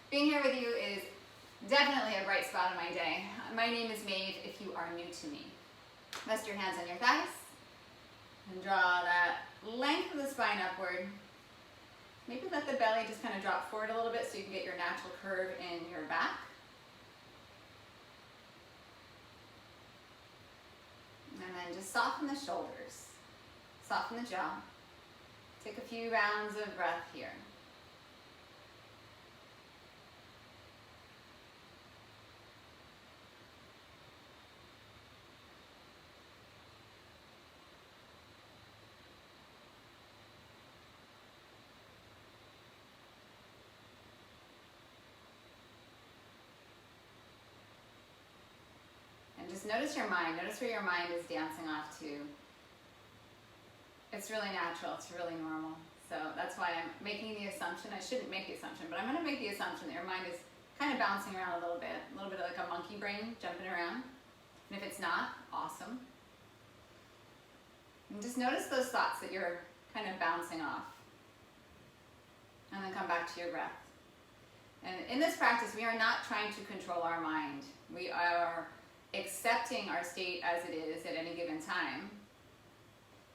Being here with you is definitely a bright spot in my day. My name is Maeve if you are new to me. Rest your hands on your thighs and draw that length of the spine upward. Maybe let the belly just kind of drop forward a little bit so you can get your natural curve in your back. And then just soften the shoulders, soften the jaw. Take a few rounds of breath here. Just notice your mind. Notice where your mind is dancing off to. It's really natural. It's really normal. So that's why I'm making the assumption. I shouldn't make the assumption, but I'm going to make the assumption that your mind is kind of bouncing around a little bit like a monkey brain jumping around. And if it's not, awesome. And just notice those thoughts that you're kind of bouncing off. And then come back to your breath. And in this practice, we are not trying to control our mind. We are accepting our state as it is at any given time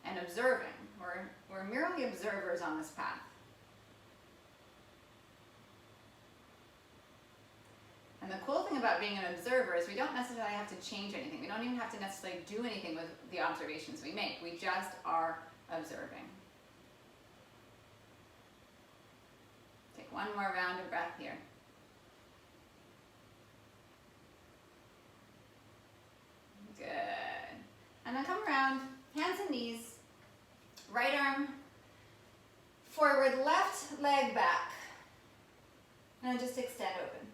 and observing. We're merely observers on this path. And the cool thing about being an observer is we don't necessarily have to change anything. We don't even have to necessarily do anything with the observations we make. We just are observing. Take one more round of breath here. Good. And then come around, hands and knees, right arm forward, left leg back. And just extend open.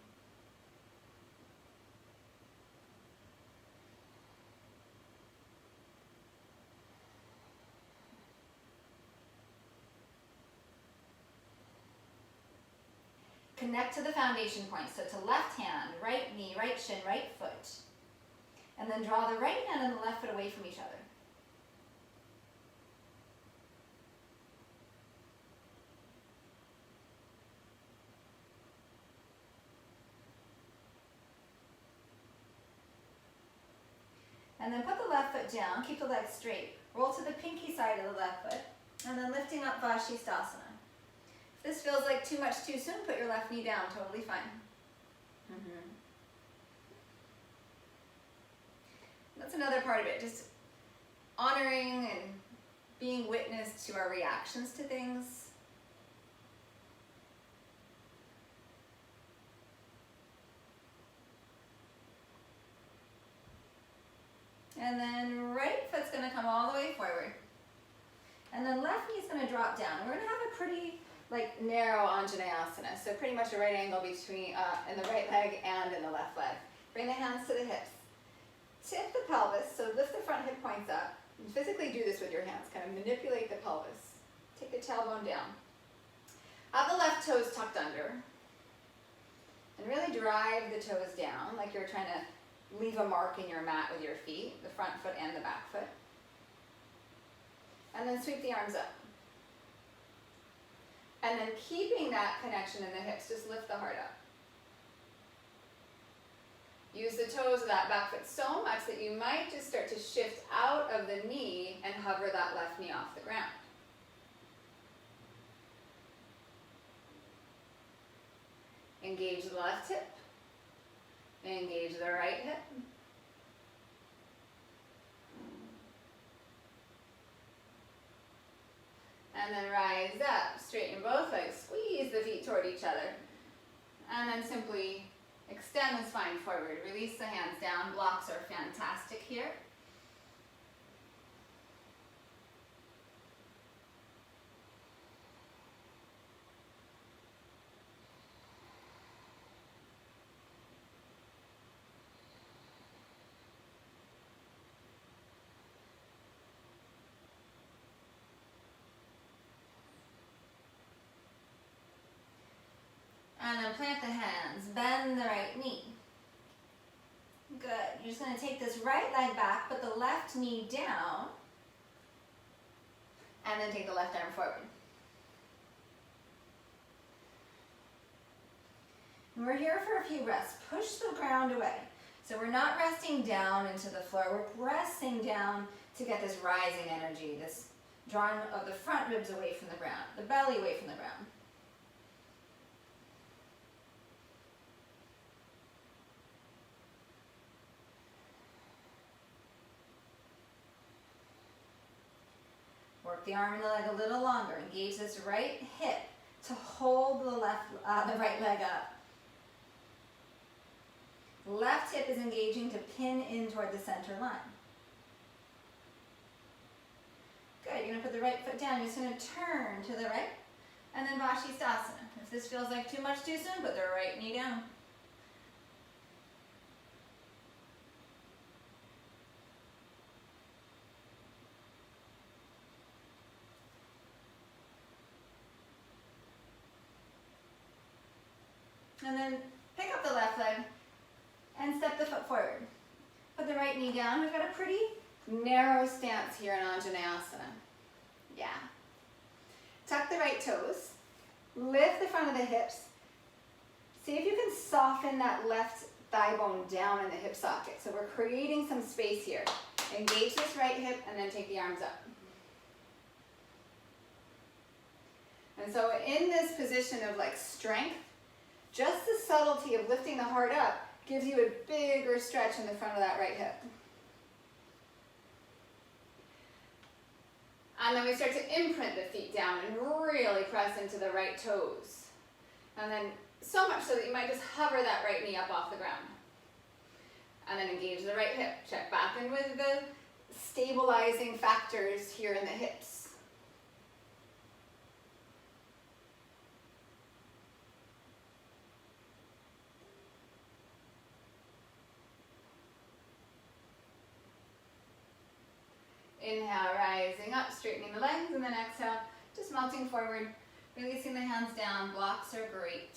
Connect to the foundation point. So to left hand, right knee, right shin, right foot. And then draw the right hand and the left foot away from each other. And then put the left foot down, keep the legs straight. Roll to the pinky side of the left foot, and then lifting up Vashisthasana. If this feels like too much too soon, put your left knee down, totally fine. That's another part of it, just honoring and being witness to our reactions to things. And then right foot's going to come all the way forward. And then left knee's going to drop down. We're going to have a pretty narrow Anjaneyasana, so pretty much a right angle between in the right leg and in the left leg. Bring the hands to the hips. Tip the pelvis, so lift the front hip points up. And physically do this with your hands, kind of manipulate the pelvis. Take the tailbone down. Have the left toes tucked under. And really drive the toes down like you're trying to leave a mark in your mat with your feet, the front foot and the back foot. And then sweep the arms up. And then keeping that connection in the hips, just lift the heart up. Use the toes of that back foot so much that you might just start to shift out of the knee and hover that left knee off the ground. Engage the left hip. Engage the right hip. And then rise up, straighten both legs, squeeze the feet toward each other. And then simply extend the spine forward, release the hands down. Blocks are fantastic here. And then plant the hands, bend the right knee. Good. You're just going to take this right leg back, put the left knee down, and then take the left arm forward. And we're here for a few breaths. Push the ground away. So we're not resting down into the floor, we're pressing down to get this rising energy, this drawing of the front ribs away from the ground, the belly away from the ground. Work the arm and the leg a little longer. Engage this right hip to hold the right leg up. Left hip is engaging to pin in toward the center line. Good, you're going to put the right foot down. You're just going to turn to the right and then Vashisthasana. If this feels like too much too soon, put the right knee down. And then pick up the left leg and step the foot forward. Put the right knee down. We've got a pretty narrow stance here in Anjaneyasana. Yeah. Tuck the right toes. Lift the front of the hips. See if you can soften that left thigh bone down in the hip socket. So we're creating some space here. Engage this right hip and then take the arms up. And so in this position of like strength, just the subtlety of lifting the heart up gives you a bigger stretch in the front of that right hip. And then we start to imprint the feet down and really press into the right toes. And then so much so that you might just hover that right knee up off the ground. And then engage the right hip. Check back in with the stabilizing factors here in the hips. Inhale, rising up, straightening the legs, and then exhale, just melting forward, releasing the hands down. Blocks are great.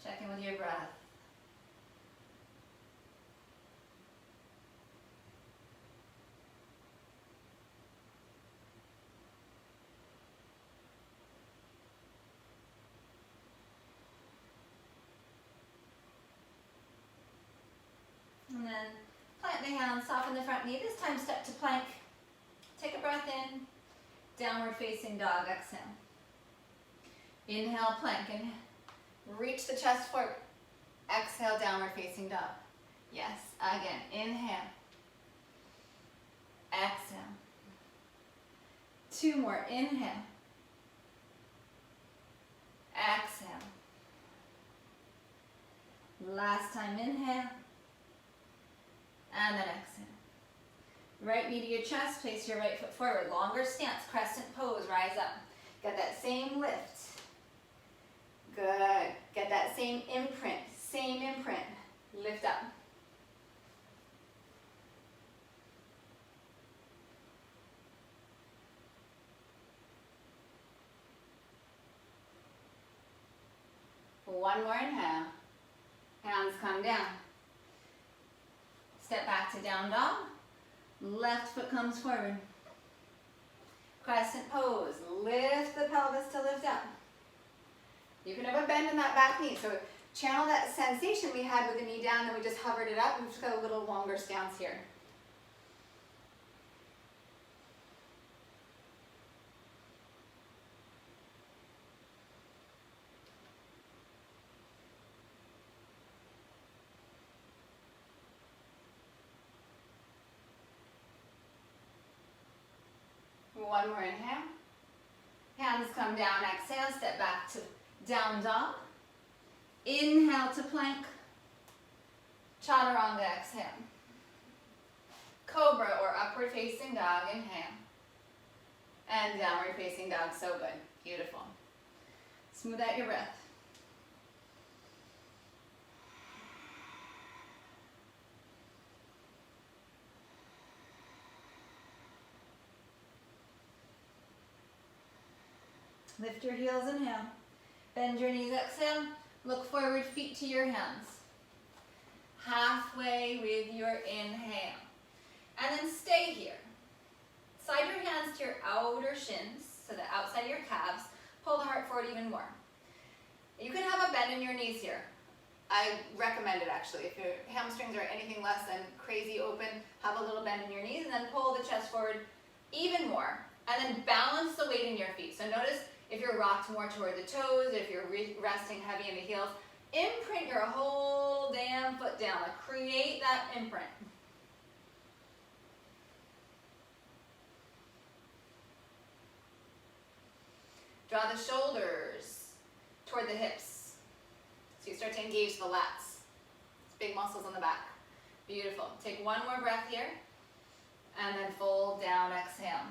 Check in with your breath. And then plant the hands, soften the front knee. This time step to plank. Take a breath in. Downward facing dog, exhale. Inhale, plank, and reach the chest forward. Exhale, downward facing dog. Yes, again, inhale. Exhale. Two more, inhale. Exhale. Last time, inhale. And then exhale. Right knee to your chest, place your right foot forward. Longer stance, crescent pose, rise up. Get that same lift. Good. Get that same imprint. Lift up. One more inhale. Hands come down. Step back to down dog. Left foot comes forward. Crescent pose. Lift the pelvis to lift up. You can have a bend in that back knee. So channel that sensation we had with the knee down, then we just hovered it up. We've just got a little longer stance here. One more inhale. Hands come down, exhale, step back to down dog. Inhale to plank. Chaturanga, exhale. Cobra or upward facing dog, inhale. And downward facing dog, so good, beautiful. Smooth out your breath. Lift your heels, inhale. Bend your knees, exhale. Look forward, feet to your hands. Halfway with your inhale. And then stay here. your shins, so the outside of your calves. Pull the heart forward even more. You can have a bend in your knees here. I recommend it actually. If your hamstrings are anything less than crazy open, have a little bend in your knees and then pull the chest forward even more. And then balance the weight in your feet. So notice if you're rocked more toward the toes, if you're resting heavy in the heels, imprint your whole damn foot down. Like create that imprint. Draw the shoulders toward the hips. So you start to engage the lats. It's big muscles on the back. Beautiful. Take one more breath here. And then fold down, exhale.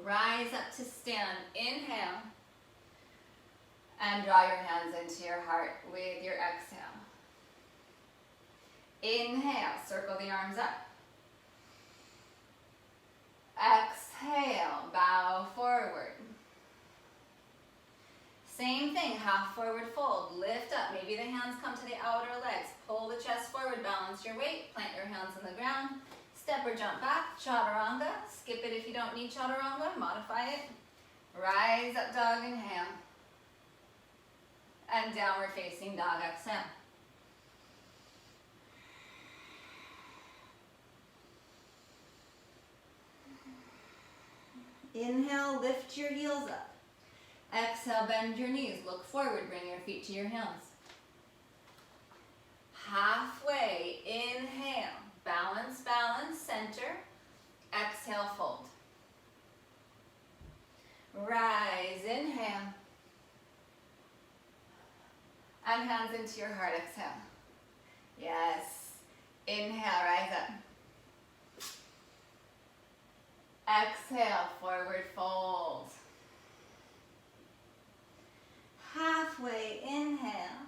Rise up to stand. Inhale. And draw your hands into your heart with your exhale. Inhale, circle the arms up. Exhale, bow forward. Same thing, half forward fold, lift up. Maybe the hands come to the outer legs. Pull the chest forward, balance your weight, plant your hands on the ground. Step or jump back, chaturanga. Skip it if you don't need chaturanga, modify it. Rise up dog, inhale. And downward facing dog, exhale. Inhale, lift your heels up. Exhale, bend your knees, look forward, bring your feet to your hands. Halfway, inhale, balance, balance, center. Exhale, fold. Rise, inhale. And hands into your heart, exhale. Yes. Inhale, rise up. Exhale, forward fold. Halfway, inhale.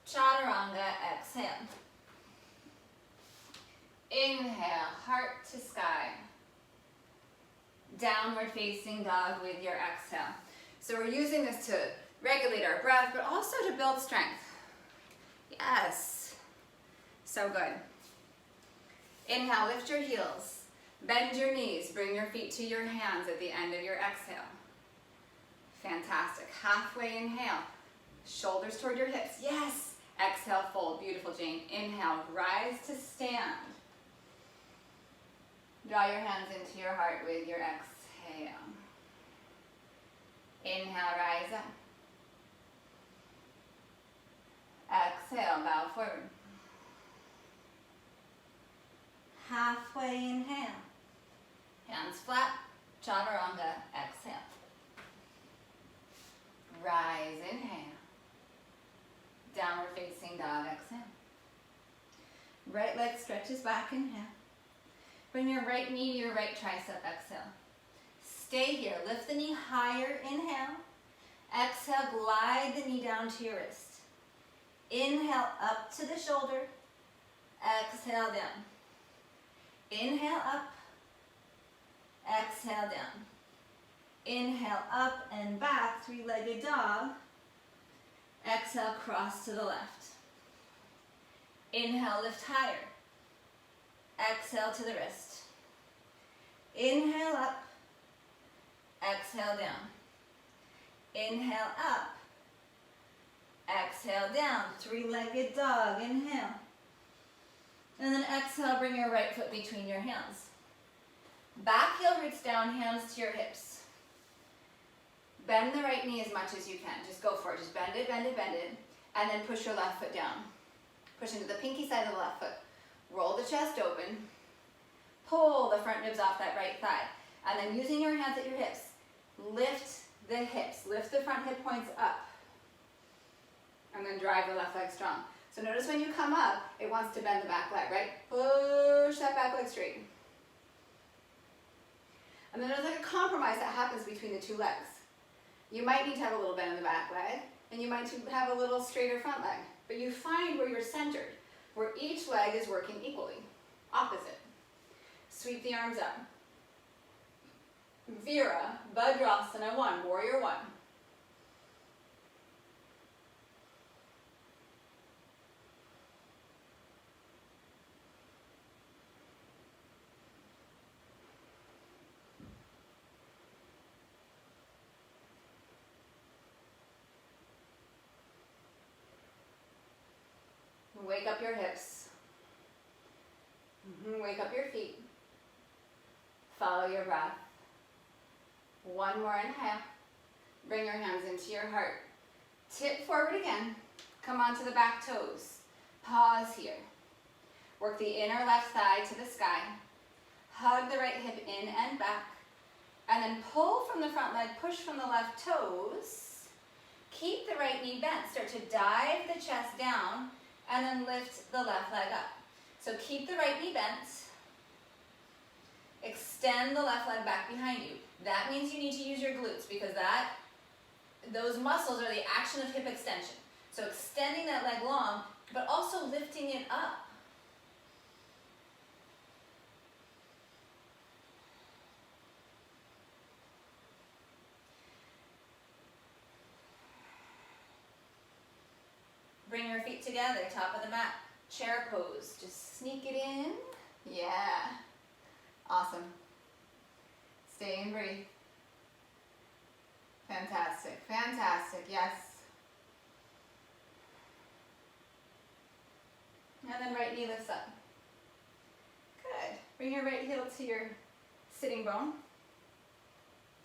Chaturanga, exhale. Inhale, heart to sky. Downward facing dog with your exhale. So we're using this to regulate our breath, but also to build strength. Yes. So good. Inhale, lift your heels. Bend your knees. Bring your feet to your hands at the end of your exhale. Fantastic. Halfway inhale. Shoulders toward your hips. Yes. Exhale, fold. Beautiful, Jane. Inhale, rise to stand. Draw your hands into your heart with your exhale. Inhale, rise up. Exhale, bow forward. Halfway inhale. Hands flat, chaturanga, exhale. Rise, inhale. Downward facing dog, exhale. Right leg stretches back, inhale. Bring your right knee to your right tricep, exhale. Stay here, lift the knee higher, inhale. Exhale, glide the knee down to your wrist. Inhale, up to the shoulder. Exhale, down. Inhale, up. Exhale, down. Inhale, up and back, three-legged dog. Exhale, cross to the left. Inhale, lift higher. Exhale to the wrist. Inhale, up. Exhale, down. Inhale, up. Exhale, down. Three-legged dog, inhale. And then exhale, bring your right foot between your hands. Back heel roots down, hands to your hips. Bend the right knee as much as you can. Just go for it. Just bend it, bend it, bend it. And then push your left foot down. Push into the pinky side of the left foot. Roll the chest open. Pull the front ribs off that right thigh. And then using your hands at your hips, lift the hips. Lift the front hip points up. And then drive the left leg strong. So notice when you come up, it wants to bend the back leg, right? Push that back leg straight. And then there's like a compromise that happens between the two legs. You might need to have a little bend in the back leg, and you might have a little straighter front leg. But you find where you're centered, where each leg is working equally. Opposite. Sweep the arms up. Virabhadrasana One, Warrior One. up your hips. Wake up your feet. Follow your breath. One more inhale. Bring your hands into your heart. Tip forward again. Come onto the back toes. Pause here. Work the inner left thigh to the sky. Hug the right hip in and back. And then pull from the front leg, push from the left toes. Keep the right knee bent. Start to dive the chest down and then lift the left leg up. So keep the right knee bent. Extend the left leg back behind you. That means you need to use your glutes because those muscles are the action of hip extension. So extending that leg long, but also lifting it up. Bring your feet together, top of the mat, chair pose. Just sneak it in. Yeah. Awesome. Stay and breathe. Fantastic, fantastic, yes. And then right knee lifts up. Good. Bring your right heel to your sitting bone.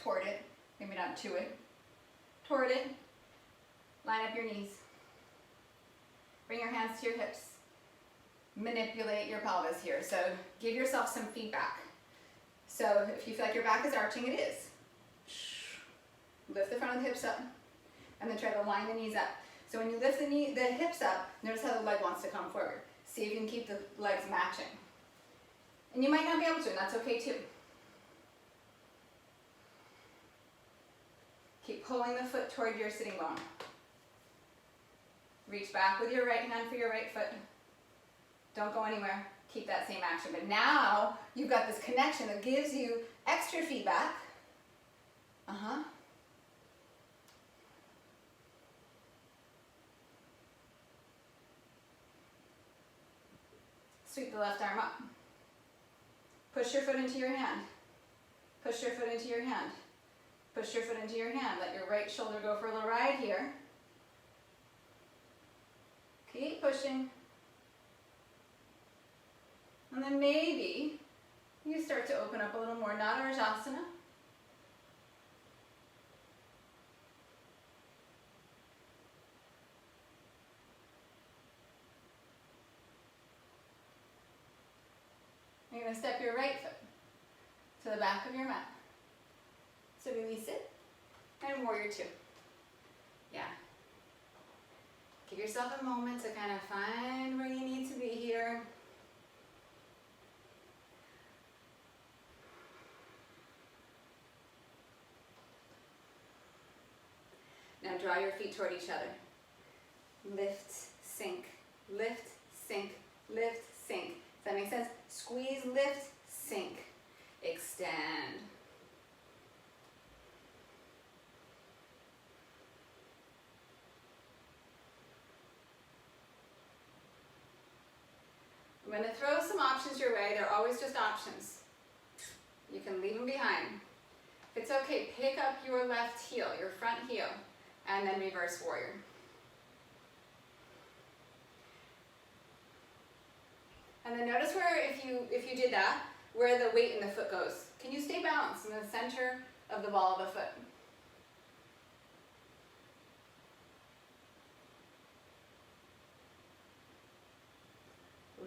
Toward it, maybe not to it. Toward it. Line up your knees. Bring your hands to your hips. Manipulate your pelvis here. So give yourself some feedback. So if you feel like your back is arching, it is. Lift the front of the hips up, and then try to line the knees up. So when you lift the hips up, notice how the leg wants to come forward. See if you can keep the legs matching. And you might not be able to, and that's okay too. Keep pulling the foot toward your sitting bone. Reach back with your right hand for your right foot. Don't go anywhere. Keep that same action. But now you've got this connection that gives you extra feedback. Sweep the left arm up. Push your foot into your hand. Push your foot into your hand. Push your foot into your hand. Let your right shoulder go for a little ride here. Keep pushing. And then maybe you start to open up a little more. Narajasana. You're going to step your right foot to the back of your mat. So release it. And warrior two. Yeah. Give yourself a moment to kind of find where you need to be here. Now draw your feet toward each other. Lift, sink, lift, sink, lift, sink. Does that make sense? Squeeze, lift, sink, extend. I'm going to throw some options your way. They're always just options. You can leave them behind. If it's okay, pick up your left heel, your front heel, and then reverse warrior. And then notice where, if you did that, where the weight in the foot goes. Can you stay balanced in the center of the ball of the foot?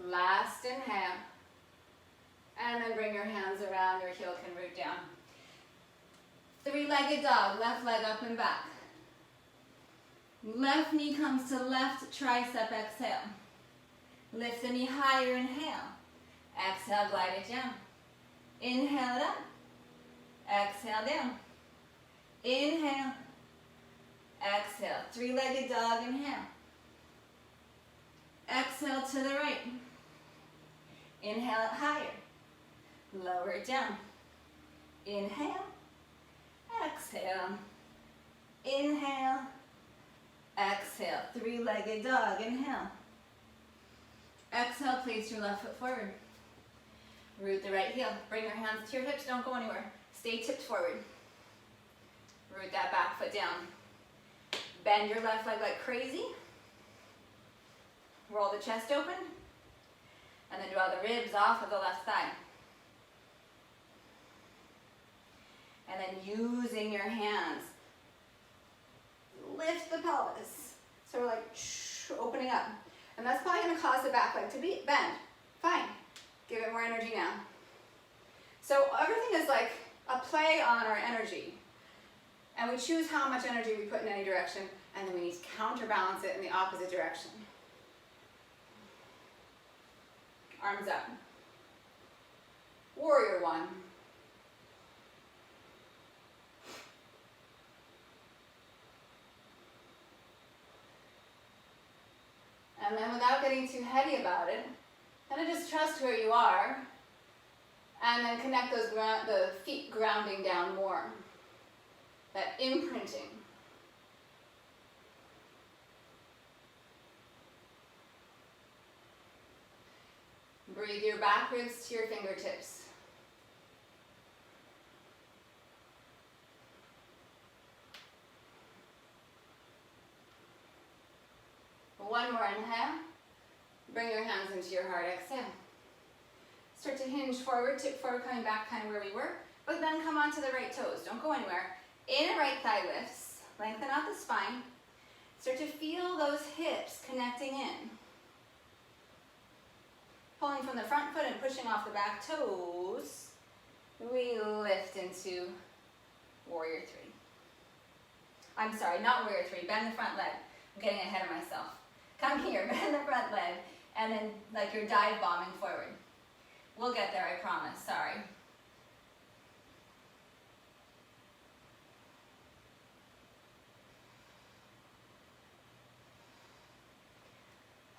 Last inhale. And then bring your hands around, your heel can root down. Three-legged dog, left leg up and back. Left knee comes to left tricep, exhale. Lift the knee higher, inhale. Exhale, glide it down. Inhale it up. Exhale down. Inhale. Exhale. Three-legged dog, inhale. Exhale to the right. Inhale it higher. Lower it down. Inhale. Exhale. Inhale. Exhale. Three-legged dog, inhale. Exhale, place your left foot forward. Root the right heel. Bring your hands to your hips, don't go anywhere. Stay tipped forward. Root that back foot down. Bend your left leg like crazy. Roll the chest open, and then draw the ribs off of the left thigh. And then using your hands, lift the pelvis. So we're like opening up. And that's probably going to cause the back leg to bend. Fine. Give it more energy now. So everything is like a play on our energy. And we choose how much energy we put in any direction, and then we need to counterbalance it in the opposite direction. Arms up. Warrior one. And then without getting too heavy about it, kind of just trust where you are, and then connect those the feet grounding down more. That imprinting. Breathe your back ribs to your fingertips. One more inhale. Bring your hands into your heart. Exhale. Start to hinge forward, tip forward, coming back kind of where we were, but then come onto the right toes. Don't go anywhere. Inner right thigh lifts. Lengthen out the spine. Start to feel those hips connecting in. Pulling from the front foot and pushing off the back toes. We lift into warrior three. I'm sorry, not warrior three. Bend the front leg. I'm getting ahead of myself. Come here, bend the front leg, and then like you're dive bombing forward. We'll get there, I promise. Sorry.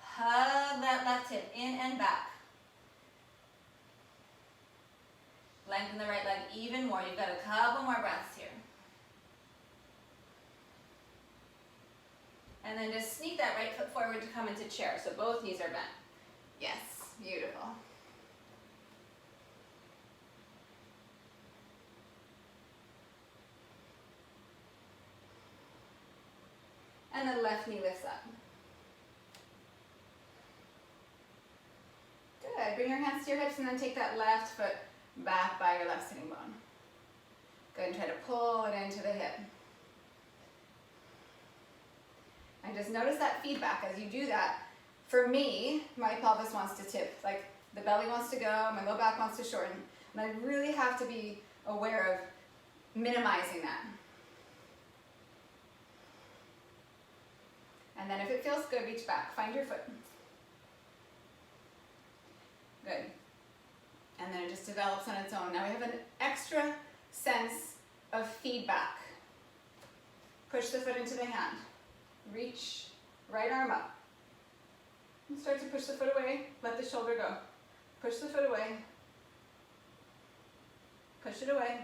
Hug that left hip in and back. Lengthen the right leg even more. You've got a couple more breaths here. And then just sneak that right foot forward to come into chair. So both knees are bent. Yes, beautiful. And the left knee lifts up. Good. Bring your hands to your hips and then take that left foot back by your left sitting bone. Good, and try to pull it into the hip. And just notice that feedback as you do that. For me, my pelvis wants to tip, like the belly wants to go, my low back wants to shorten, and I really have to be aware of minimizing that. And then if it feels good, reach back, find your foot. Good. And then it just develops on its own. Now we have an extra sense of feedback. Push the foot into the hand. Reach, right arm up. And start to push the foot away, let the shoulder go. Push the foot away. Push it away.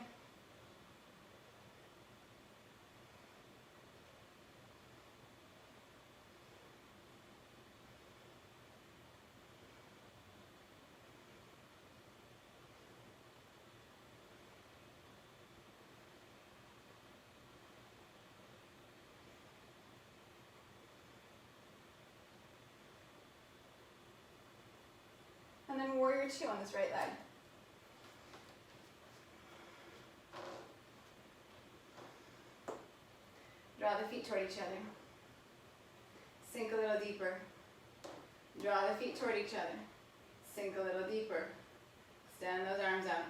And then warrior two on this right leg. Draw the feet toward each other. Sink a little deeper. Draw the feet toward each other. Sink a little deeper. Extend those arms out.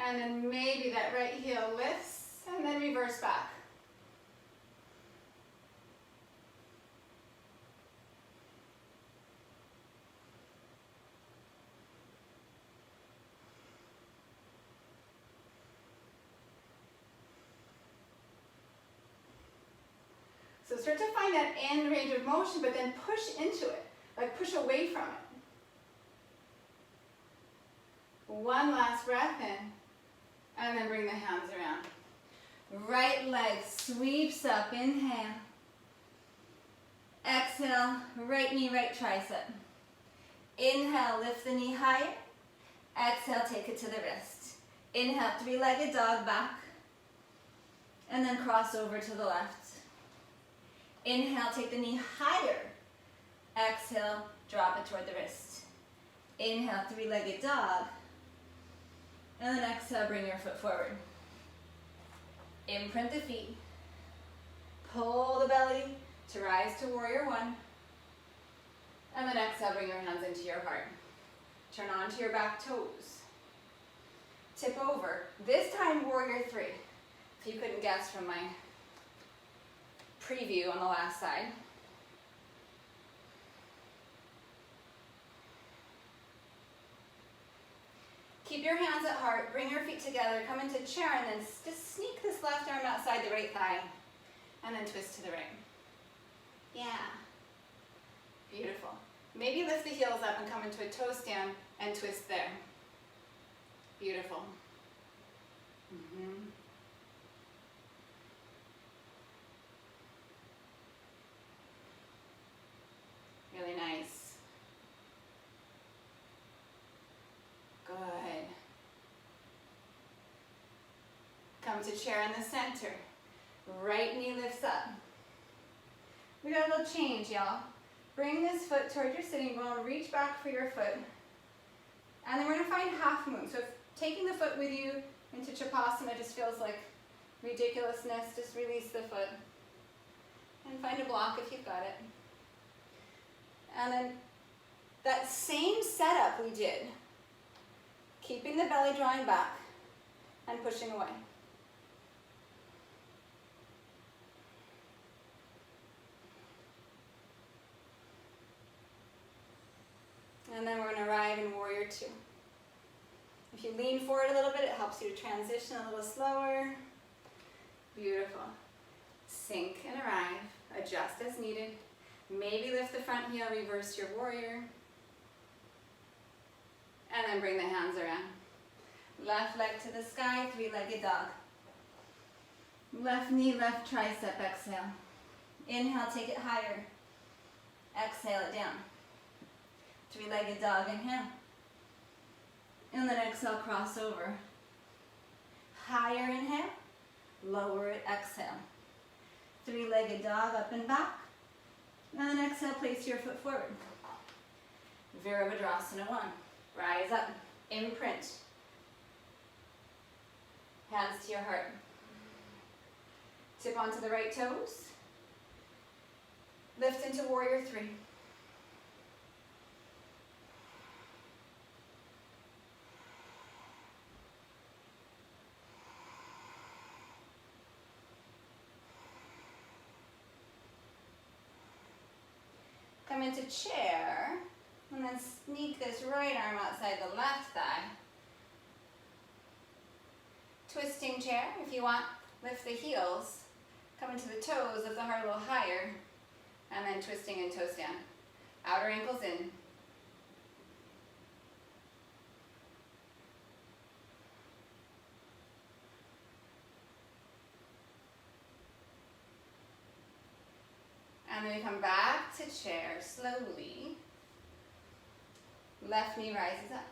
And then maybe that right heel lifts, and then reverse back. So start to find that end range of motion, but then push into it, like push away from it. One last breath in. And then bring the hands around. Right leg sweeps up, inhale. Exhale, right knee, right tricep. Inhale, lift the knee higher. Exhale, take it to the wrist. Inhale, three-legged dog back. And then cross over to the left. Inhale, take the knee higher. Exhale, drop it toward the wrist. Inhale, three-legged dog. And then exhale, bring your foot forward. Imprint the feet. Pull the belly to rise to warrior one. And then exhale, bring your hands into your heart. Turn onto your back toes. Tip over. This time, warrior three. If you couldn't guess from my preview on the last side. Keep your hands at heart, bring your feet together, come into chair, and then just sneak this left arm outside the right thigh, and then twist to the right. Yeah. Beautiful. Maybe lift the heels up and come into a toe stand and twist there. Beautiful. Really nice. Good. Come to chair in the center. Right knee lifts up. We got a little change, y'all. Bring this foot toward your sitting bone, reach back for your foot. And then we're gonna find half moon. So if taking the foot with you into Chapasana just feels like ridiculousness, just release the foot. And find a block if you've got it. And then that same setup we did, keeping the belly drawing back and pushing away. And then we're going to arrive in warrior two. If you lean forward a little bit, it helps you to transition a little slower. Beautiful. Sink and arrive. Adjust as needed. Maybe lift the front heel, reverse your warrior. And then bring the hands around. Left leg to the sky, three-legged dog. Left knee, left tricep, exhale. Inhale, take it higher. Exhale it down. Three-legged dog, inhale. And then exhale, cross over. Higher inhale, lower it, exhale. Three-legged dog, up and back. And then exhale, place your foot forward. Virabhadrasana One. Rise up, imprint. Hands to your heart. Tip onto the right toes. Lift into warrior three. Come into chair, and then sneak this right arm outside the left thigh. Twisting chair, if you want, lift the heels, come into the toes, lift the heart a little higher, and then twisting in toe stand. Outer ankles in. And then you come back to chair slowly. Left knee rises up.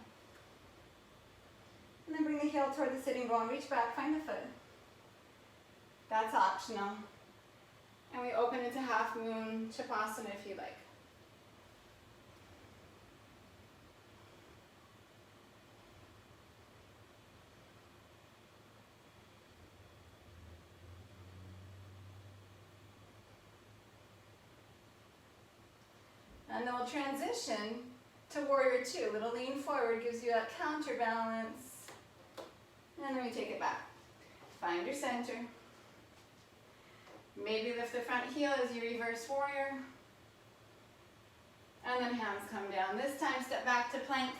And then bring the heel toward the sitting bone. Reach back, find the foot. That's optional. And we open into half moon Chapasana if you like. And then we'll transition to warrior two. Little lean forward gives you that counterbalance. And then we take it back. Find your center. Maybe lift the front heel as you reverse warrior. And then hands come down. This time step back to plank.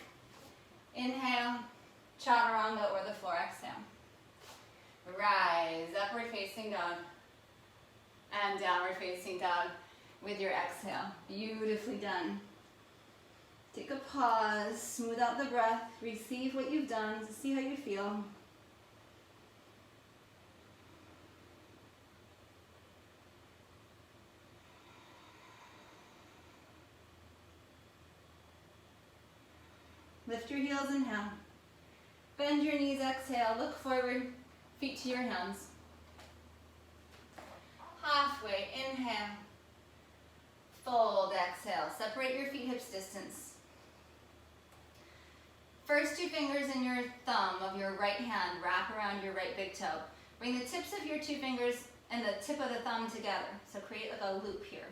Inhale, chaturanga or the floor, exhale. Rise, upward facing dog. And downward facing dog with your exhale. Beautifully done. Take a pause, smooth out the breath, receive what you've done, see how you feel. Lift your heels, inhale. Bend your knees, exhale. Look forward, feet to your hands. Halfway, inhale. Fold, exhale. Separate your feet hips distance. First two fingers and your thumb of your right hand wrap around your right big toe. Bring the tips of your two fingers and the tip of the thumb together. So create like a loop here.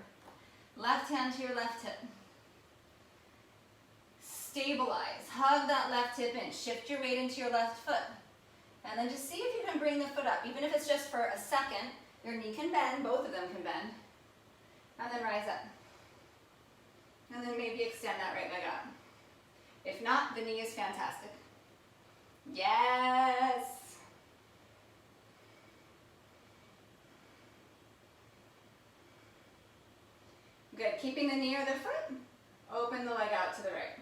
Left hand to your left hip. Stabilize. Hug that left hip in. Shift your weight into your left foot. And then just see if you can bring the foot up. Even if it's just for a second, your knee can bend. Both of them can bend. And then rise up. And then maybe extend that right leg out. If not, the knee is fantastic. Yes. Good. Keeping the knee or the foot. Open the leg out to the right.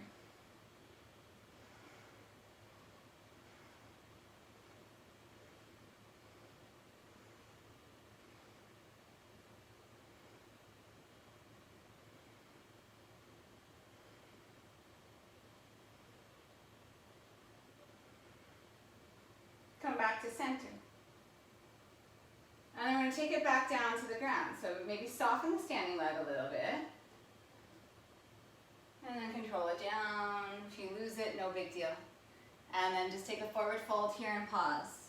Come back to center. And I'm going to take it back down to the ground. So maybe soften the standing leg a little bit. And then control it down. If you lose it, no big deal. And then just take a forward fold here and pause.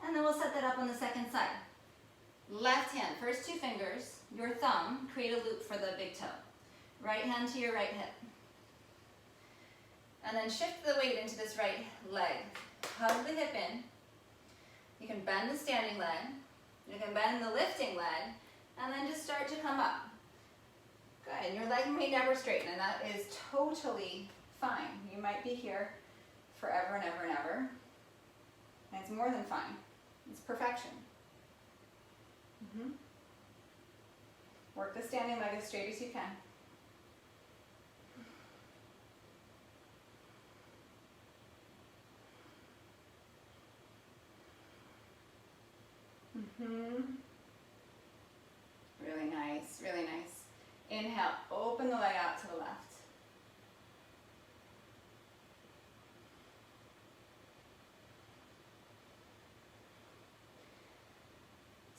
And then we'll set that up on the second side. Left hand, first two fingers, your thumb, create a loop for the big toe. Right hand to your right hip. And then shift the weight into this right leg. Hug the hip in. You can bend the standing leg. You can bend the lifting leg. And then just start to come up. Good. And your leg may never straighten, and that is totally fine. You might be here forever and ever and ever. And it's more than fine. It's perfection. Work the standing leg as straight as you can. Really nice, really nice. Inhale, open the leg out to the left.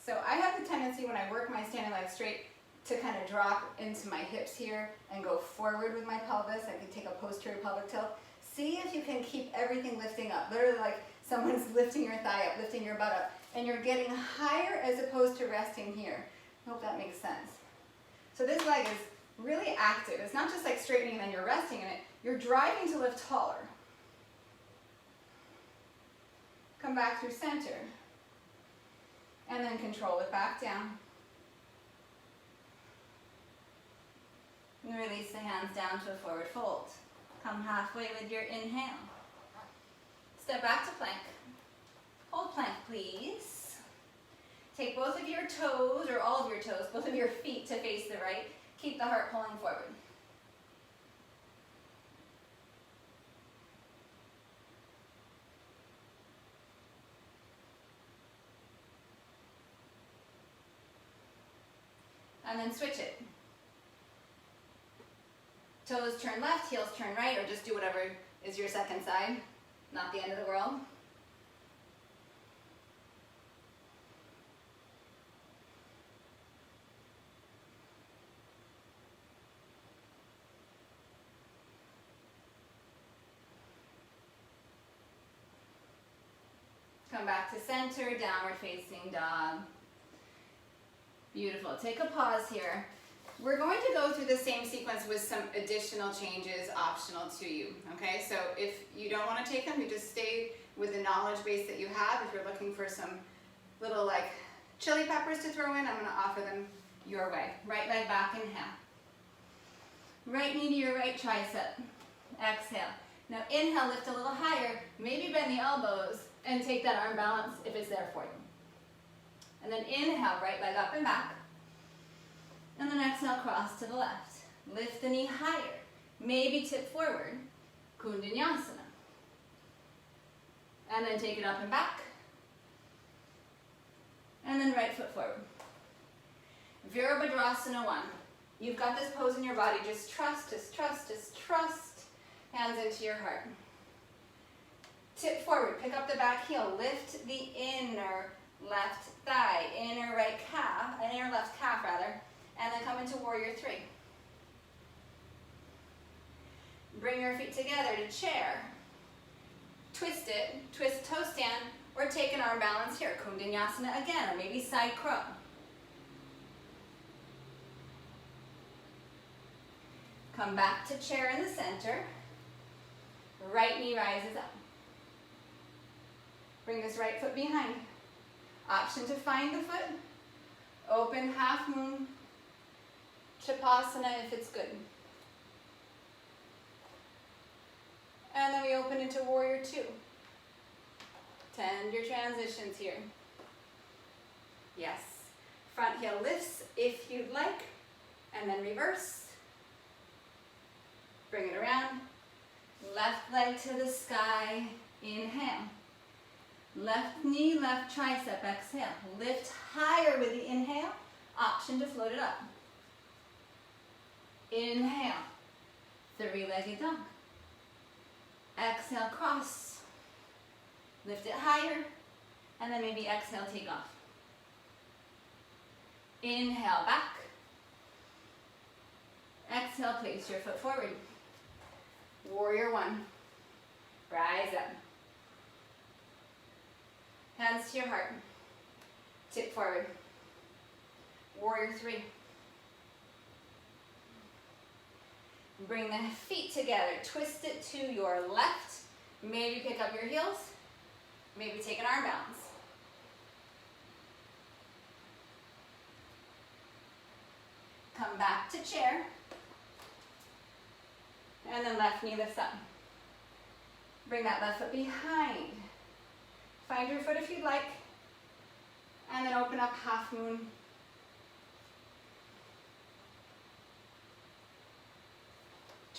So I have the tendency when I work my standing leg straight to kind of drop into my hips here and go forward with my pelvis. I can take a posterior pelvic tilt. See if you can keep everything lifting up. Literally like someone's lifting your thigh up, lifting your butt up. And you're getting higher as opposed to resting here. I hope that makes sense. So this leg is really active. It's not just like straightening and then you're resting in it. You're driving to lift taller. Come back through center. And then control it back down. And release the hands down to a forward fold. Come halfway with your inhale. Step back to plank. Hold plank, please. Take both of your toes, or all of your toes, both of your feet to face the right. Keep the heart pulling forward. And then switch it. Toes turn left, heels turn right, or just do whatever is your second side. Not the end of the world. Come back to center, downward facing dog. Beautiful. Take a pause here. We're going to go through the same sequence with some additional changes optional to you, okay? So if you don't want to take them, you just stay with the knowledge base that you have. If you're looking for some little like chili peppers to throw in, I'm going to offer them your way. Right leg back, inhale. Right knee to your right tricep. Exhale. Now inhale, lift a little higher, maybe bend the elbows and take that arm balance if it's there for you. And then inhale, right leg up and back. And then exhale, cross to the left. Lift the knee higher. Maybe tip forward. Vinyasa. And then take it up and back. And then right foot forward. Virabhadrasana One. You've got this pose in your body. Just trust, just trust, just trust. Hands into your heart. Tip forward, pick up the back heel. Lift the inner left thigh, inner right calf, inner left calf rather, and then come into warrior three. Bring your feet together to chair. Twist it, twist toe stand, or take an arm balance here. Vinyasa again, or maybe side crow. Come back to chair in the center. Right knee rises up. Bring this right foot behind. Option to find the foot. Open half moon. Chapasana if it's good. And then we open into warrior two. Tend your transitions here. Yes. Front heel lifts if you'd like. And then reverse. Bring it around. Left leg to the sky. Inhale. Left knee, left tricep. Exhale. Lift higher with the inhale. Option to float it up. Inhale. Three-legged dog. Exhale, cross. Lift it higher. And then maybe exhale, take off. Inhale, back. Exhale, place your foot forward. Warrior one. Rise up. Hands to your heart. Tip forward. Warrior three. Bring the feet together. Twist it to your left. Maybe pick up your heels. Maybe take an arm balance. Come back to chair. And then left knee lifts up. Bring that left foot behind. Find your foot if you'd like. And then open up half moon.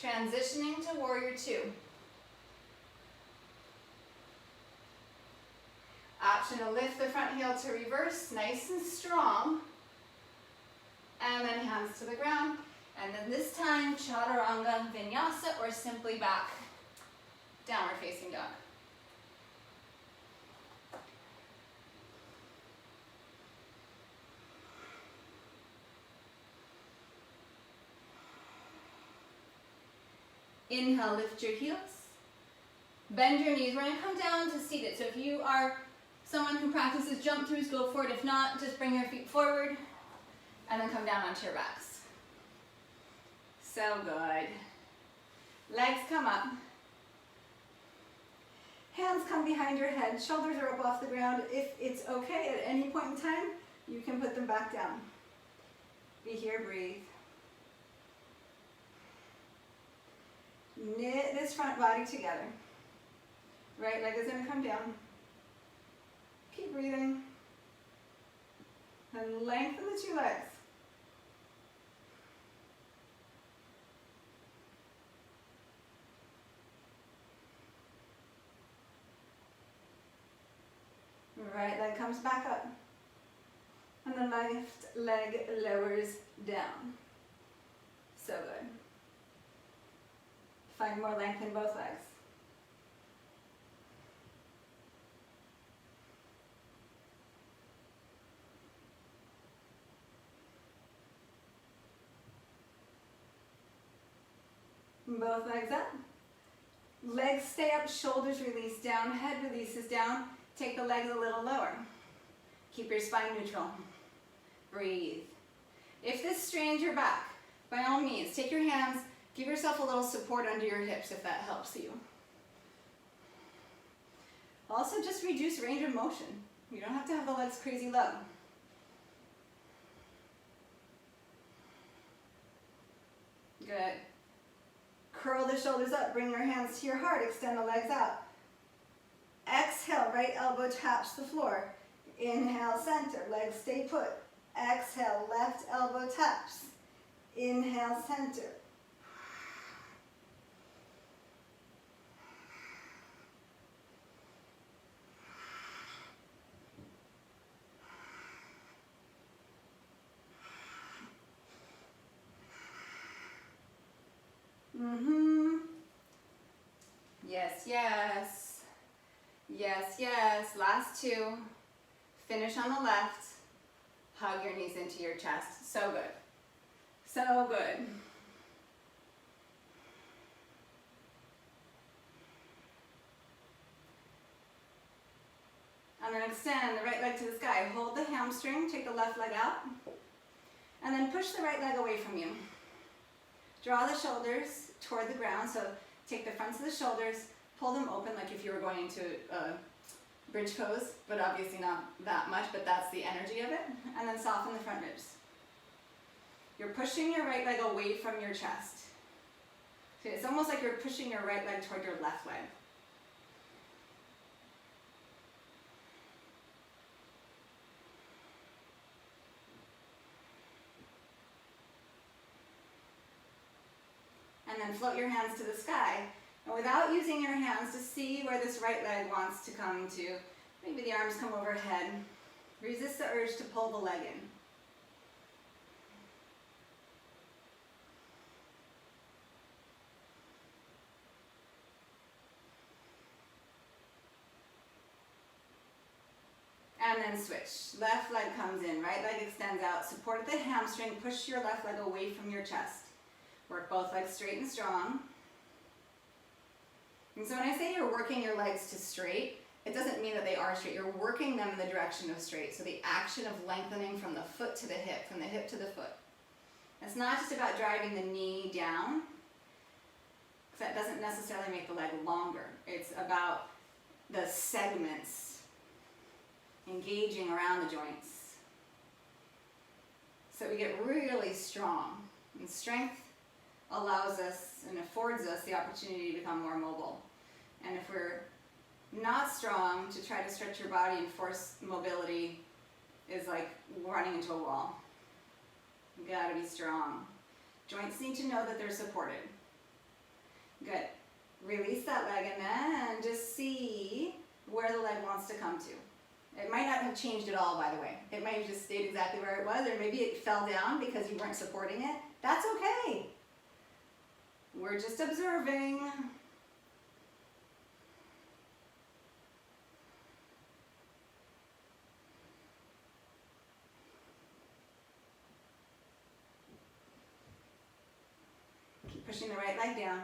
Transitioning to warrior two. Option to lift the front heel to reverse, nice and strong. And then hands to the ground. And then this time, chaturanga vinyasa, or simply back, downward facing dog. Inhale, lift your heels. Bend your knees. We're going to come down to seated. So if you are someone who practices jump throughs, go for it. If not, just bring your feet forward and then come down onto your backs. So good. Legs come up. Hands come behind your head. Shoulders are up off the ground. If it's okay at any point in time, you can put them back down. Be here, breathe. Knit this front body together. Right leg is going to come down. Keep breathing. And lengthen the two legs. Right leg comes back up. And the left leg lowers down. So good. Find more length in both legs. Both legs up. Legs stay up, shoulders release down, head releases down. Take the legs a little lower. Keep your spine neutral. Breathe. If this strains your back, by all means, take your hands, give yourself a little support under your hips if that helps you. Also, just reduce range of motion. You don't have to have the legs crazy low. Good. Curl the shoulders up, bring your hands to your heart, extend the legs out. Exhale, right elbow taps the floor. Inhale, center, legs stay put. Exhale, left elbow taps. Inhale, center. Yes, yes. Yes, yes. Last two. Finish on the left. Hug your knees into your chest. So good. So good. And then extend the right leg to the sky. Hold the hamstring, take the left leg out. And then push the right leg away from you. Draw the shoulders toward the ground. So take the fronts of the shoulders, pull them open like if you were going into bridge pose, but obviously not that much, but that's the energy of it. And then soften the front ribs. You're pushing your right leg away from your chest. So it's almost like you're pushing your right leg toward your left leg. And then float your hands to the sky. And without using your hands, to see where this right leg wants to come to. Maybe the arms come overhead. Resist the urge to pull the leg in. And then switch. Left leg comes in, right leg extends out. Support the hamstring, push your left leg away from your chest. Work both legs straight and strong. And so when I say you're working your legs to straight, it doesn't mean that they are straight. You're working them in the direction of straight. So the action of lengthening from the foot to the hip, from the hip to the foot. It's not just about driving the knee down, because that doesn't necessarily make the leg longer. It's about the segments engaging around the joints. So we get really strong. And strength allows us and affords us the opportunity to become more mobile. And if we're not strong, to try to stretch your body and force mobility is like running into a wall. You gotta be strong. Joints need to know that they're supported. Good. Release that leg and then just see where the leg wants to come to. It might not have changed at all, by the way. It might have just stayed exactly where it was, or maybe it fell down because you weren't supporting it. That's okay. We're just observing. Keep pushing the right leg down.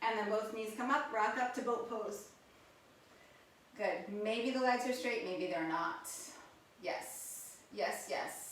And then both knees come up, rock up to boat pose. Good. Maybe the legs are straight, maybe they're not. Yes, yes, yes.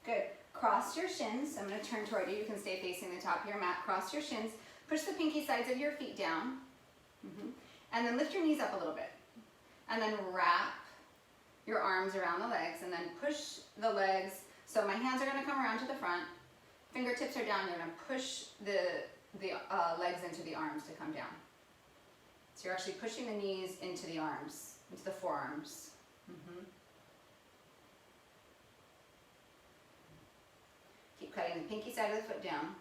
Good. Cross your shins. I'm going to turn toward you. You can stay facing the top of your mat. Cross your shins. Push the pinky sides of your feet down. And then lift your knees up a little bit. And then wrap your arms around the legs. And then push the legs. So my hands are going to come around to the front. Fingertips are down. You're going to push the legs into the arms to come down. So you're actually pushing the knees into the arms, into the forearms. Keep cutting the pinky side of the foot down.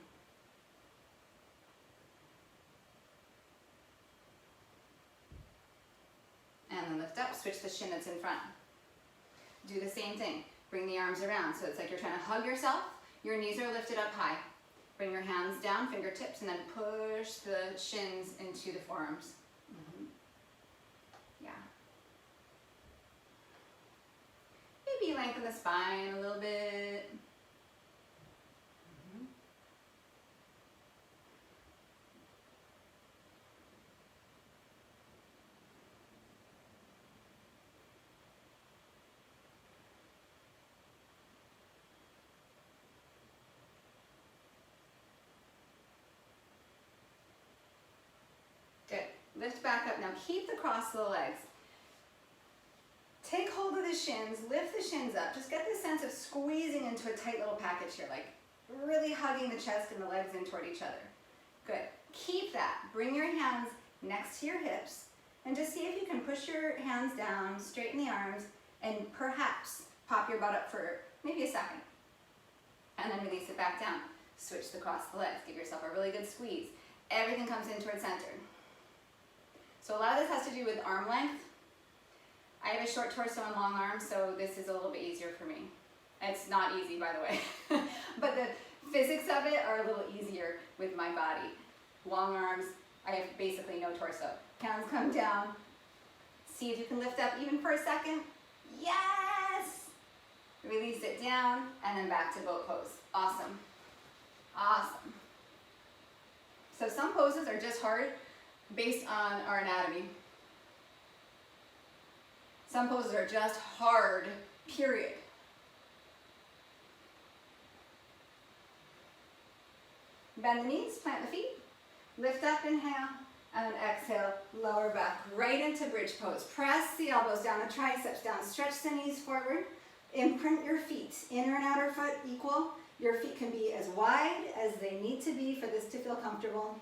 And then lift up, switch the shin that's in front. Do the same thing. Bring the arms around. So it's like you're trying to hug yourself. Your knees are lifted up high. Bring your hands down, fingertips, and then push the shins into the forearms. Yeah. Maybe lengthen the spine a little bit. Good. Lift back up. Now keep the cross of the legs. Take hold of the shins, lift the shins up. Just get this sense of squeezing into a tight little package here, like really hugging the chest and the legs in toward each other. Good. Keep that. Bring your hands next to your hips and just see if you can push your hands down, straighten the arms, and perhaps pop your butt up for maybe a second. back down. Switch across the legs. Give yourself a really good squeeze. Everything comes in towards center. So a lot of this has to do with arm length. I have a short torso and long arms, so this is a little bit easier for me. It's not easy, by the way, but the physics of it are a little easier with my body. Long arms, I have basically no torso. Hands come down. See if you can lift up even for a second. Yes! Release it down, and then back to boat pose. Awesome. Awesome. So some poses are just hard based on our anatomy. Some poses are just hard, period. Bend the knees, plant the feet, lift up, inhale, and then exhale, lower back right into bridge pose. Press the elbows down, the triceps down, stretch the knees forward, imprint your feet, inner and outer foot equal. Your feet can be as wide as they need to be for this to feel comfortable.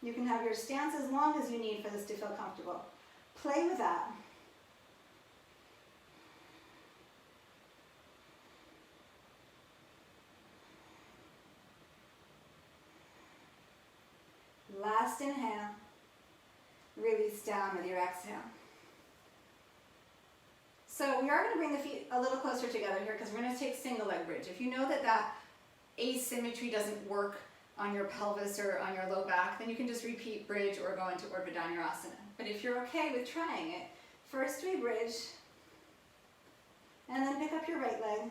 You can have your stance as long as you need for this to feel comfortable. Play with that. Last inhale, release down with your exhale. So we are going to bring the feet a little closer together here because we're going to take single leg bridge. If you know that that asymmetry doesn't work on your pelvis or on your low back, then you can just repeat bridge or go into Virabhadrasana. But if you're okay with trying it, first we bridge, and then pick up your right leg,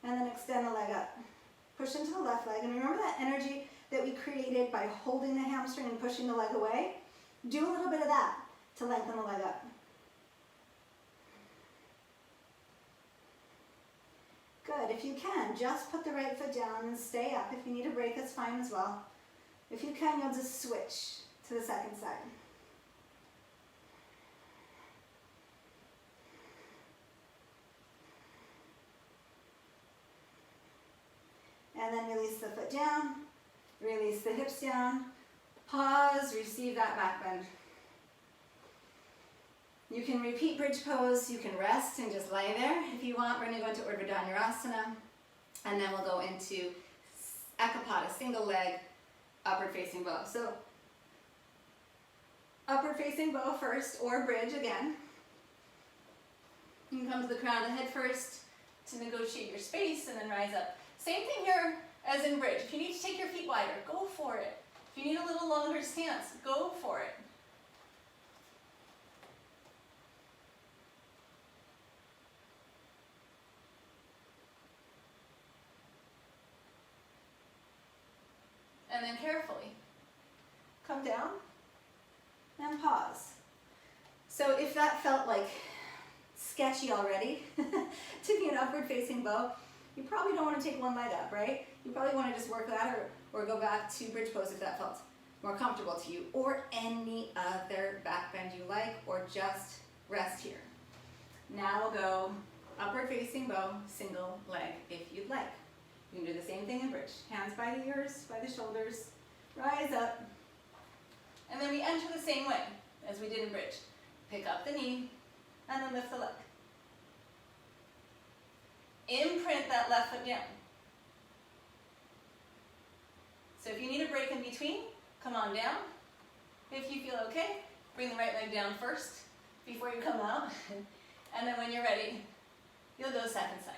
and then extend the leg up. Push into the left leg, and remember that energy that we created by holding the hamstring and pushing the leg away? Do a little bit of that to lengthen the leg up. Good. If you can, just put the right foot down and stay up. If you need a break, that's fine as well. If you can, you'll just switch to the second side. And then release the foot down, release the hips down, pause, receive that back bend. You can repeat bridge pose, you can rest and just lay there. If you want, we're going to go into Virabhadrasana, and then we'll go into Ekapada, single leg, upward facing bow. So, upward facing bow first, or bridge again. You can come to the crown of the head first to negotiate your space, and then rise up. Same thing here as in bridge. If you need to take your feet wider, go for it. If you need a little longer stance, go for it. And then carefully come down and pause. So if that felt like sketchy already to be an upward facing bow, you probably don't want to take one leg up, right? You probably want to just work that or go back to bridge pose if that felt more comfortable to you, or any other back bend you like, or just rest here. Now we'll go upward facing bow, single leg if you'd like. You can do the same thing in bridge. Hands by the ears, by the shoulders, rise up. And then we enter the same way as we did in bridge. Pick up the knee, and then lift the leg. Imprint that left foot down. So if you need a break in between, come on down. If you feel okay, bring the right leg down first before you come out. And then when you're ready, you'll go second side.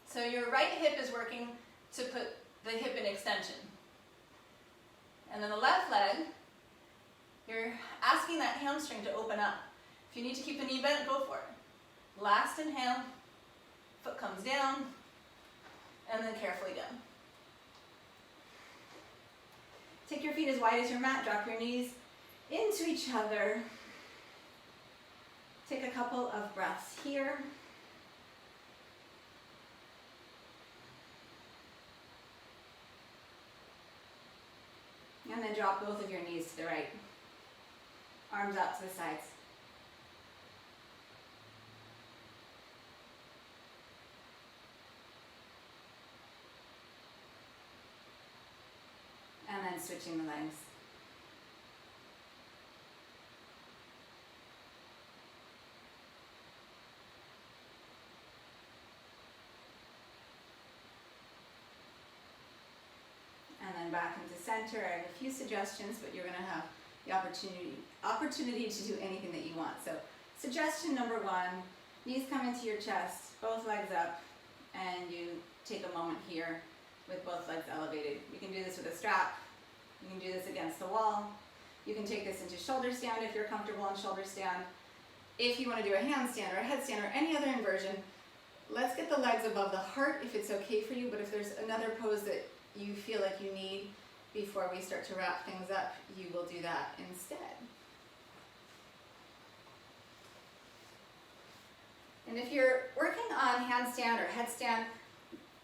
So your right hip is working to put the hip in extension. And then the left leg, you're asking that hamstring to open up. If you need to keep the knee bent, go for it. Last inhale, foot comes down, and then carefully down. Take your feet as wide as your mat, drop your knees into each other. Take a couple of breaths here. And then drop both of your knees to the right. Arms out to the sides. And then switching the legs. few suggestions, but you're going to have the opportunity to do anything that you want. So suggestion number one, knees come into your chest, both legs up, and you take a moment here with both legs elevated. You can do this with a strap. You can do this against the wall. You can take this into shoulder stand if you're comfortable in shoulder stand. If you want to do a handstand or a headstand or any other inversion, let's get the legs above the heart if it's okay for you, but if there's another pose that you feel like you need before we start to wrap things up, you will do that instead. And if you're working on handstand or headstand,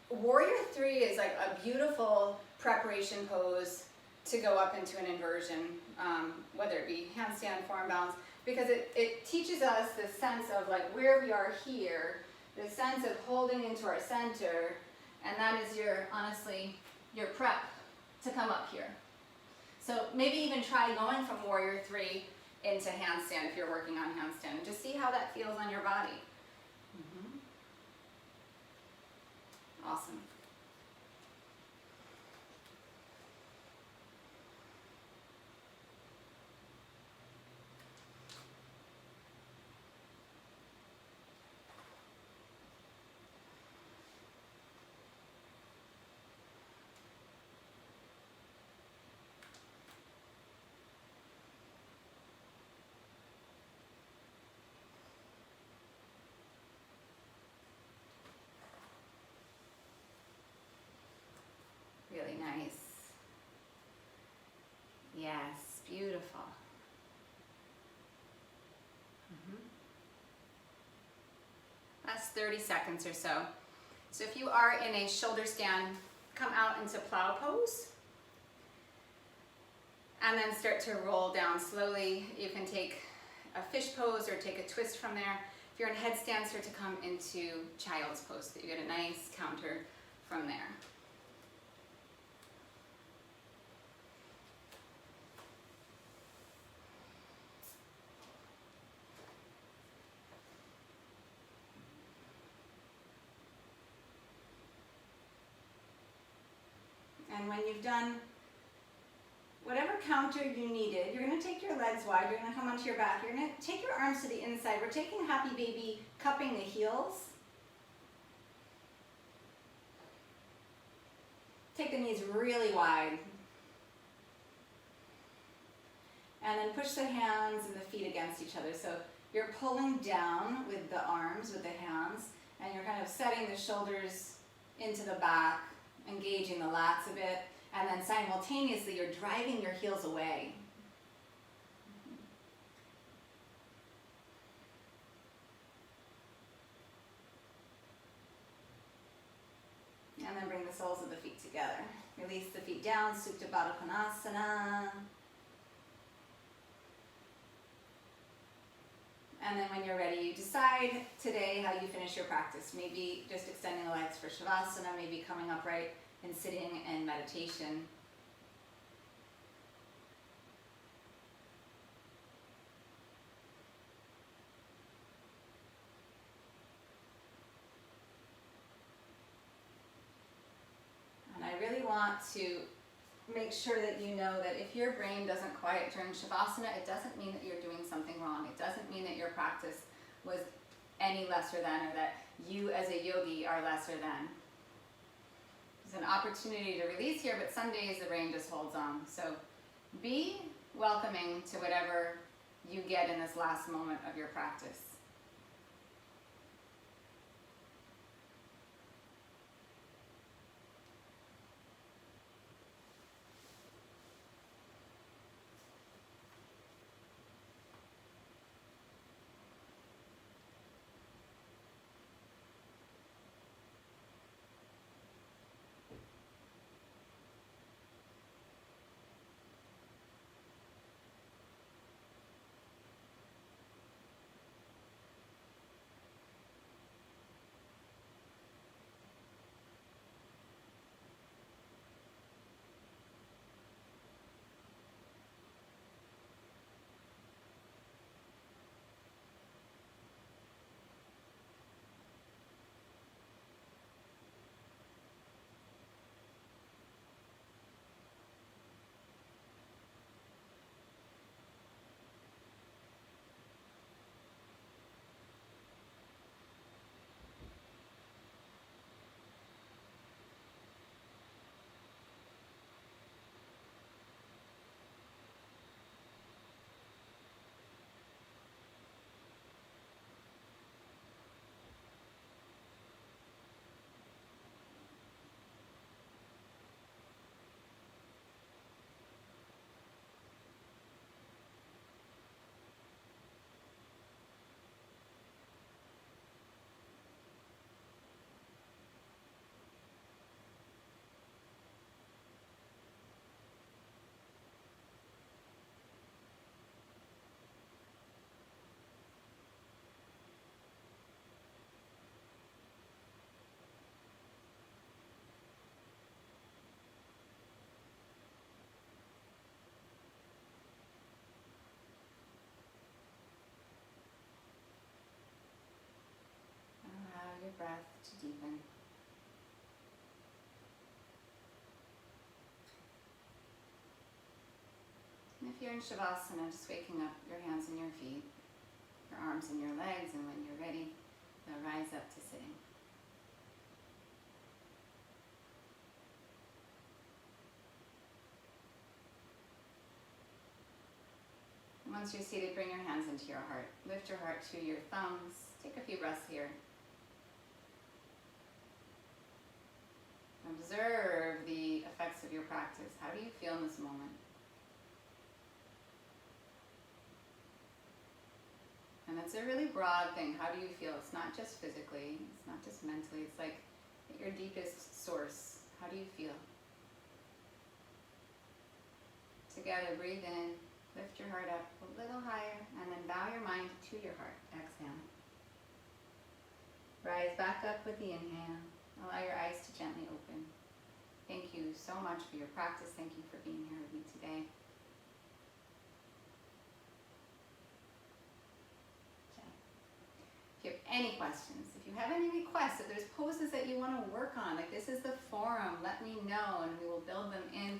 Warrior 3 is like a beautiful preparation pose to go up into an inversion, whether it be handstand, forearm balance, because it teaches us the sense of like where we are here, the sense of holding into our center, and that is honestly, your prep to come up here. So maybe even try going from Warrior 3 into handstand if you're working on handstand, and just see how that feels on your body. Awesome. Really nice. Yes, beautiful. That's 30 seconds or so. So if you are in a shoulder stand, come out into plow pose. And then start to roll down slowly. You can take a fish pose or take a twist from there. If you're in headstand, start to come into child's pose so that you get a nice counter from there. And when you've done whatever counter you needed, you're going to take your legs wide, you're going to come onto your back, you're going to take your arms to the inside. We're taking Happy Baby, cupping the heels. Take the knees really wide. And then push the hands and the feet against each other. So you're pulling down with the arms, with the hands, and you're kind of setting the shoulders into the back, engaging the lats a bit, and then simultaneously you're driving your heels away. And then bring the soles of the feet together. Release the feet down, Supta Baddha Konasana. And then when you're ready, you decide today how you finish your practice. Maybe just extending the legs for Shavasana, maybe coming upright and sitting and meditation. And I really want to make sure that you know that if your brain doesn't quiet during Shavasana, it doesn't mean that you're doing something wrong. It doesn't mean that your practice was any lesser than, or that you as a yogi are lesser than. There's an opportunity to release here, but some days the brain just holds on. So be welcoming to whatever you get in this last moment of your practice. deepen. And if you're in Shavasana, just waking up your hands and your feet, your arms and your legs, and when you're ready, they'll rise up to sitting. And once you're seated, bring your hands into your heart. Lift your heart to your thumbs. Take a few breaths here. Observe the effects of your practice. How do you feel in this moment? And it's a really broad thing. How do you feel? It's not just physically, it's not just mentally, it's like at your deepest source. How do you feel? Together, breathe in, lift your heart up a little higher, and then bow your mind to your heart. Exhale. Rise back up with the inhale. Allow your eyes to gently open. Thank you so much for your practice. Thank you for being here with me today. If you have any questions, if you have any requests, if there's poses that you want to work on, like this is the forum, let me know and we will build them in